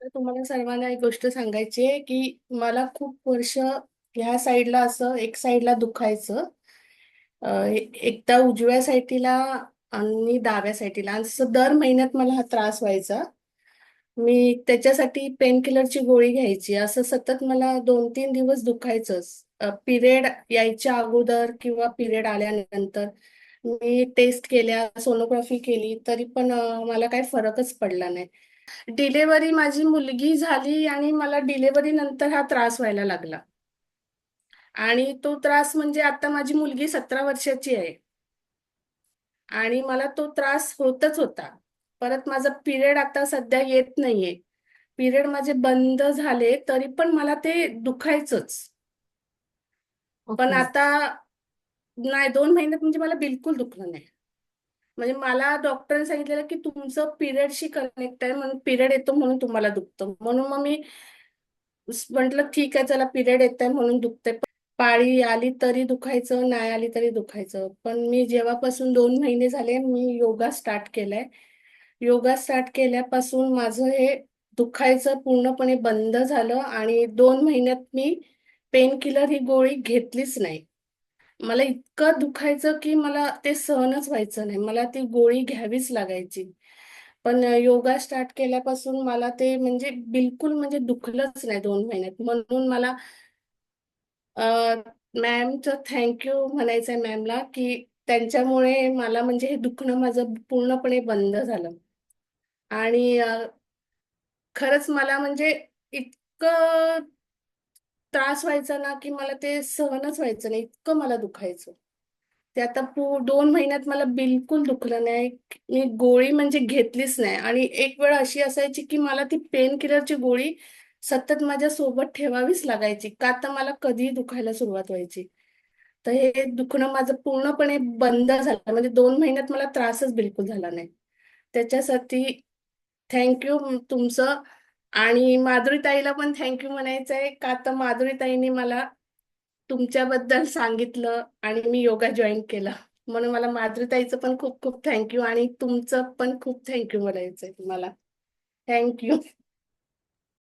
तर तुम्हाला सर्वांना एक गोष्ट सांगायची आहे की मला खूप वर्ष ह्या साईडला असं एक साईडला दुखायचं. एकदा उजव्या साईडला आणि डाव्या साईडला असं दर महिन्यात मला हा त्रास व्हायचा. मी त्याच्यासाठी पेन किलरची गोळी घ्यायची. असं सतत मला 2-3 दिवस दुखायचंच. पिरियड यायच्या अगोदर किंवा पिरियड आल्यानंतर मी टेस्ट केल्या, सोनोग्राफी केली, तरी पण मला काही फरकच पडला नाही. डिलेव्हरी माझी मुलगी झाली आणि मला डिलेव्हरी नंतर हा त्रास व्हायला लागला. आणि तो त्रास म्हणजे आता माझी मुलगी 17 वर्षाची आहे आणि मला तो त्रास होतच होता. परत माझा पिरियड आता सध्या येत नाहीये. पिरियड माझे बंद झाले तरी पण मला ते दुखायचंच. पण ओके. आता नाही, 2 महिन्यात म्हणजे मला बिलकुल दुखलं नाही. म्हणजे मला डॉक्टरांनी सांगितलेलं की तुमचं पिरियडशी कनेक्ट आहे, म्हणून पिरियड येतो म्हणून तुम्हाला दुखतं. म्हणून मग मी म्हटलं ठीक आहे, चला पिरियड येत आहे म्हणून दुखते. पाळी आली तरी दुखायचं, नाही आली तरी दुखायचं. पण मी जेव्हापासून 2 महिने झाले मी योगा स्टार्ट केलाय. योगा स्टार्ट केल्यापासून माझं हे दुखायचं पूर्णपणे बंद झालं आणि 2 महिन्यात मी पेन किलर ही गोळी घेतलीच नाही. मला इतकं दुखायचं की मला ते सहनच व्हायचं नाही, मला ती गोळी घ्यावीच लागायची. पण योगा स्टार्ट केल्यापासून मला ते म्हणजे बिलकुल म्हणजे दुखलंच नाही 2 महिन्यात. म्हणून मला मॅमचं थँक्यू म्हणायचंय मॅमला की त्यांच्यामुळे मला म्हणजे हे दुखणं माझं पूर्णपणे बंद झालं. आणि खरंच मला म्हणजे इतकं त्रास व्हायचा ना की मला ते सहनच व्हायचं नाही, इतकं मला दुखायचं. ते आता 2 महिन्यात मला बिलकुल दुखलं नाही. मी गोळी म्हणजे घेतलीच नाही. आणि एक वेळ अशी असायची की मला ती पेन किलरची गोळी सतत माझ्या सोबत ठेवावीच लागायची, का तर मला कधीही दुखायला सुरुवात व्हायची. तर हे दुखणं माझं पूर्णपणे बंद झालं, म्हणजे 2 महिन्यात मला त्रासच बिलकुल झाला नाही. त्याच्यासाठी थँक्यू तुमचं. आणि माधुरीताईला पण थँक्यू म्हणायचं आहे, का तर माधुरीताईने मला तुमच्याबद्दल सांगितलं आणि मी योगा जॉईन केला. म्हणून मला माधुरीताईचं पण खूप खूप थँक्यू आणि तुमचं पण खूप थँक्यू म्हणायचंय तुम्हाला. थँक्यू.